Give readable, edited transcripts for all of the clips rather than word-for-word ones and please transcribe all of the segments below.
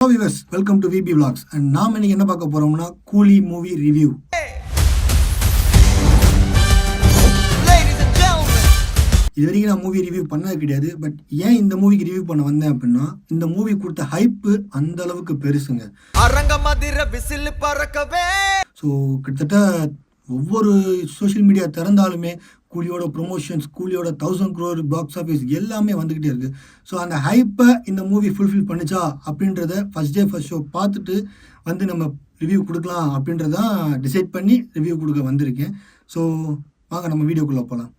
Hello viewers, welcome to VB Vlogs and நாம் இன்னைக்கு என்ன பார்க்க போறோம்னா கூலி மூவி ரிவ்யூ. இது வரைக்கும் நான் மூவி ரிவ்யூ பண்ணது கிடையாது. பட் ஏன் இந்த மூவிக்கு ரிவ்யூ பண்ண வந்தேன் அப்படின்னா, இந்த மூவி கொடுத்த ஹைப்பு அந்த அளவுக்கு பெருசுங்க. ஸோ கிட்டத்தட்ட ஒவ்வொரு சோஷியல் மீடியா திறந்தாலுமே கூலியோட ப்ரொமோஷன்ஸ், கூலியோட 1000 crore பாக்ஸ் ஆஃபீஸ் எல்லாமே வந்துக்கிட்டே இருக்குது. ஸோ அந்த ஹைப்பை இந்த மூவி ஃபுல்ஃபில் பண்ணிச்சா அப்படின்றத ஃபஸ்ட் டே ஃபஸ்ட் ஷோ பார்த்துட்டு வந்து நம்ம ரிவ்யூ கொடுக்கலாம் அப்படின்றதான் டிசைட் பண்ணி ரிவ்யூ கொடுக்க வந்திருக்கேன். ஸோ வாங்க நம்ம வீடியோக்குள்ளே போகலாம்.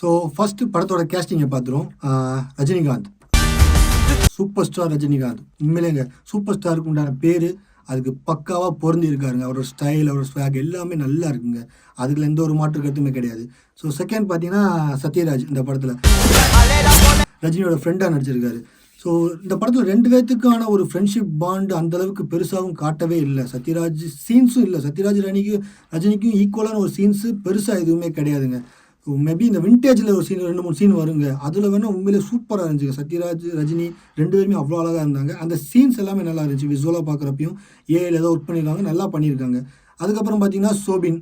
ஸோ ஃபஸ்ட்டு படத்தோட கேஸ்டிங்கை பார்த்துருவோம். Rajinikanth, super star Rajinikanth. உண்மையிலேங்க சூப்பர் ஸ்டாருக்கு உண்டான பேர் அதுக்கு பக்காவாக பொருந்தி இருக்காருங்க. அவரோட ஸ்டைல், அவரோட ஸ்வாக் எல்லாமே நல்லா இருக்குங்க. அதுக்குள்ள எந்த ஒரு மாற்று கருத்துமே கிடையாது. ஸோ செகண்ட் பார்த்தீங்கன்னா சத்யராஜ் இந்த படத்தில் ரஜினியோட ஃப்ரெண்டாக நடிச்சிருக்காரு. ஸோ இந்த படத்தில் ரெண்டு பேர்த்துக்கான ஒரு ஃப்ரெண்ட்ஷிப் பாண்டு அந்தளவுக்கு பெருசாகவும் காட்டவே இல்லை. சத்யராஜ் சீன்ஸும் இல்லை. சத்யராஜ் ரஜினிக்கும் ஈக்குவலான ஒரு சீன்ஸு பெருசாக எதுவுமே கிடையாதுங்க. மேபி இந்த விண்டேஜில் ஒரு சீன் 2-3 சீன் வருங்க. அதில் வேணால் உண்மையிலே சூப்பராக இருந்துச்சுங்க. சத்யராஜ் ரஜினி ரெண்டு பேருமே அவ்வளோ அழகாக இருந்தாங்க. அந்த சீன்ஸ் எல்லாமே நல்லா இருந்துச்சு. விசுவலாக பார்க்குறப்பையும் ஏஐயில் ஏதோ ஒர்க் பண்ணியிருக்காங்க, நல்லா பண்ணியிருக்காங்க. அதுக்கப்புறம் பார்த்தீங்கன்னா சோபின்,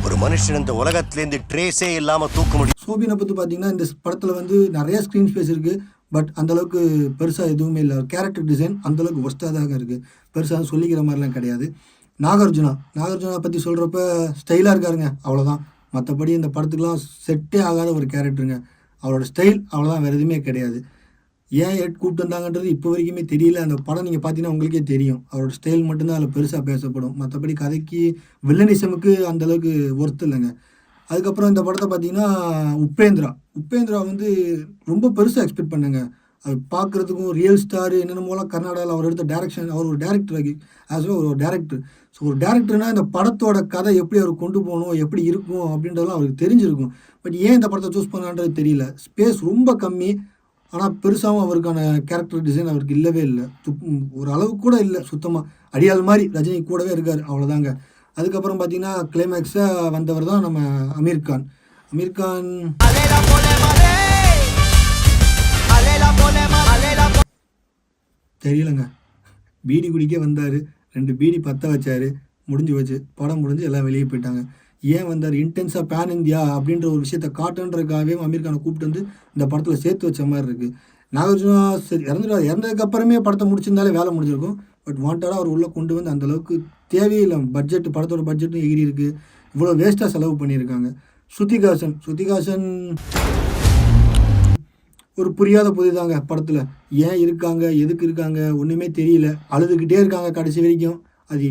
ஒரு மனுஷன் இந்த உலகத்துலேருந்து ட்ரேஸே இல்லாமல் தூக்க முடியும். சோபினை பற்றி பார்த்தீங்கன்னா இந்த படத்தில் வந்து நிறைய ஸ்க்ரீன் ஸ்பேஸ் இருக்குது. பட் அந்தளவுக்கு பெருசாக எதுவுமே இல்லை. கேரக்டர் டிசைன் அந்தளவுக்கு ஒஸ்ட்டாக தாங்க இருக்குது. பெருசாக சொல்லிக்கிற மாதிரிலாம் கிடையாது. நாகார்ஜுனா பற்றி சொல்கிறப்ப ஸ்டைலாக இருக்காருங்க, அவ்வளோதான். மற்றபடி இந்த படத்துக்குலாம் செட்டே ஆகாத ஒரு கேரக்டருங்க. அவரோட ஸ்டைல் அவ்வளோதான், வேறு எதுவுமே கிடையாது. ஏன் கூப்பிட்டு வந்தாங்கன்றது இப்போ வரைக்குமே தெரியல. அந்த படம் நீங்கள் பார்த்தீங்கன்னா உங்களுக்கே தெரியும். அவரோட ஸ்டைல் மட்டும்தான் அதில் பெருசாக பேசப்படும். மற்றபடி கதைக்கு வில்லனிசமுக்கு அந்தளவுக்கு ஒர்த்து இல்லைங்க. அதுக்கப்புறம் இந்த படத்தை பார்த்தீங்கன்னா உப்பேந்திரா வந்து ரொம்ப பெருசாக எக்ஸ்பெக்ட் பண்ணுங்க. அது பார்க்குறதுக்கும் ரியல் ஸ்டார் என்னென்னமோலாம் கர்நாடகாவில் அவர் எடுத்த டேரக்ஷன், அவர் ஒரு டேரக்டர் ஒரு டேரக்டர். ஸோ ஒரு டேரக்டர்னால் இந்த படத்தோட கதை எப்படி அவர் கொண்டு போகணும், எப்படி இருக்கும் அப்படின்றதெல்லாம் அவருக்கு தெரிஞ்சிருக்கும். பட் ஏன் இந்த படத்தை சூஸ் பண்ணான்றது தெரியல. ஸ்பேஸ் ரொம்ப கம்மி, ஆனால் பெருசாகவும் அவருக்கான கேரக்டர் டிசைன் அவருக்கு இல்லவே இல்லை. ஒரு அளவு கூட இல்லை சுத்தமாக. அடியாள் மாதிரி ரஜினி கூடவே இருக்கார், அவ்வளோதாங்க. அதுக்கப்புறம் பார்த்தீங்கன்னா கிளைமேக்ஸாக வந்தவர் தான் நம்ம அமீர் கான். தெரியலங்க, பீடி குடிக்க வந்தார், 2 பீடி பற்ற வச்சார், முடிஞ்சு வச்சு படம் முடிஞ்சு எல்லாம் வெளியே போயிட்டாங்க. ஏன் வந்தார்? இன்டென்ஸாக பேன் இந்தியா அப்படின்ற ஒரு விஷயத்தை காட்டுன்றதுக்காகவே அமீர் கானை கூப்பிட்டு வந்து இந்த படத்தில் சேர்த்து வச்ச மாதிரி இருக்குது. நாகார்ஜுனா இறந்ததுக்கப்புறமே படத்தை முடிச்சிருந்தாலே வேலை முடிஞ்சிருக்கும். பட் வாண்டடாக அவர் உள்ளே கொண்டு வந்து அந்தளவுக்கு தேவையில்லை. படத்தோட பட்ஜெட்டும் எகிரி இருக்குது. இவ்வளோ வேஸ்ட்டாக செலவு பண்ணியிருக்காங்க. ஸ்ருதிஹாசன் ஒரு புரியாத புதிதாங்க படத்தில். ஏன் இருக்காங்க, எதுக்கு இருக்காங்க ஒன்றுமே தெரியல. அழுதுகிட்டே இருக்காங்க கடைசி வரைக்கும். அது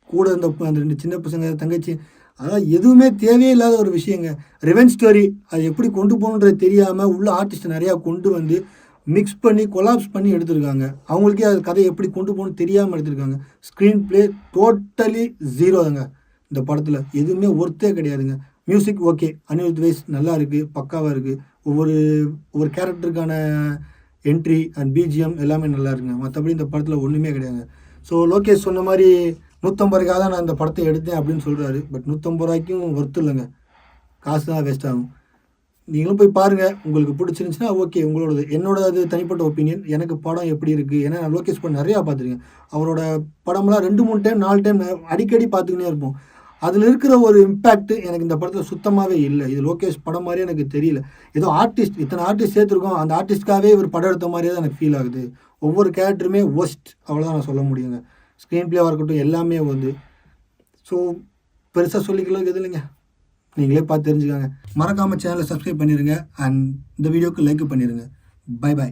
கூட இருந்த அந்த 2 சின்ன பசங்க, தங்கச்சி, அதெல்லாம் எதுவுமே தேவையே இல்லாத ஒரு விஷயங்க. ரிவெஞ்ச் ஸ்டோரி அது எப்படி கொண்டு போகணுன்றது தெரியாமல் உள்ள ஆர்டிஸ்ட்டை நிறையா கொண்டு வந்து மிக்ஸ் பண்ணி கொலாப்ஸ் பண்ணி எடுத்திருக்காங்க. அவங்களுக்கே அது கதை எப்படி கொண்டு போகணும்னு தெரியாமல் எடுத்திருக்காங்க. ஸ்க்ரீன் ப்ளே டோட்டலி ஜீரோ தாங்க. இந்த படத்தில் எதுவுமே ஒர்த்தே கிடையாதுங்க. மியூசிக் ஓகே, அனிருத் வைஸ் நல்லா இருக்குது, பக்காவாக இருக்குது. ஒவ்வொரு கேரக்டருக்கான என்ட்ரி அண்ட் பிஜிஎம் எல்லாமே நல்லா இருக்குங்க. மற்றபடி இந்த படத்தில் ஒன்றுமே கிடையாதுங்க. ஸோ லோகேஷ் சொன்ன மாதிரி 150 ரூபாய்க்காக தான் நான் இந்த படத்தை எடுத்தேன் அப்படின்னு சொல்கிறாரு. பட் 150 ரூபாய்க்கும் ஒர்த்து இல்லைங்க. காசு தான் வேஸ்ட் ஆகும். நீங்களும் போய் பாருங்கள், உங்களுக்கு பிடிச்சிருந்துச்சுன்னா ஓகே, உங்களோடது. என்னோடது தனிப்பட்ட ஒப்பீனியன். எனக்கு படம் எப்படி இருக்குது, ஏன்னா நான் லோகேஷ் படம் நிறையா பார்த்துருக்கேன். அவரோட படம்லாம் 2-3 டைம் 4 டைம் அடிக்கடி பார்த்துக்கினே இருப்போம். அதில் இருக்கிற ஒரு இம்பேக்ட் எனக்கு இந்த படத்தில் சுத்தமாகவே இல்லை. இது லோகேஷ் படம் மாதிரியே எனக்கு தெரியல. ஏதோ இத்தனை ஆர்டிஸ்ட் சேர்த்துருக்கோம், அந்த ஆர்டிஸ்ட்காகவே இவர் படம் எடுத்த மாதிரியே தான் எனக்கு ஃபீல் ஆகுது. ஒவ்வொரு கேரக்டருமே ஒஸ்ட், அவ்வளோதான் நான் சொல்ல முடியுங்க. ஸ்க்ரீன் பிளேவாக இருக்கட்டும் எல்லாமே வந்து. ஸோ பெருசாக சொல்லிக்கலாம் எது இல்லைங்க, நீங்களே பார்த்து தெரிஞ்சுக்காங்க. மறக்காமல் சேனலை சப்ஸ்கிரைப் பண்ணிடுங்க அண்ட் இந்த வீடியோக்கு லைக் பண்ணிடுங்க. பை.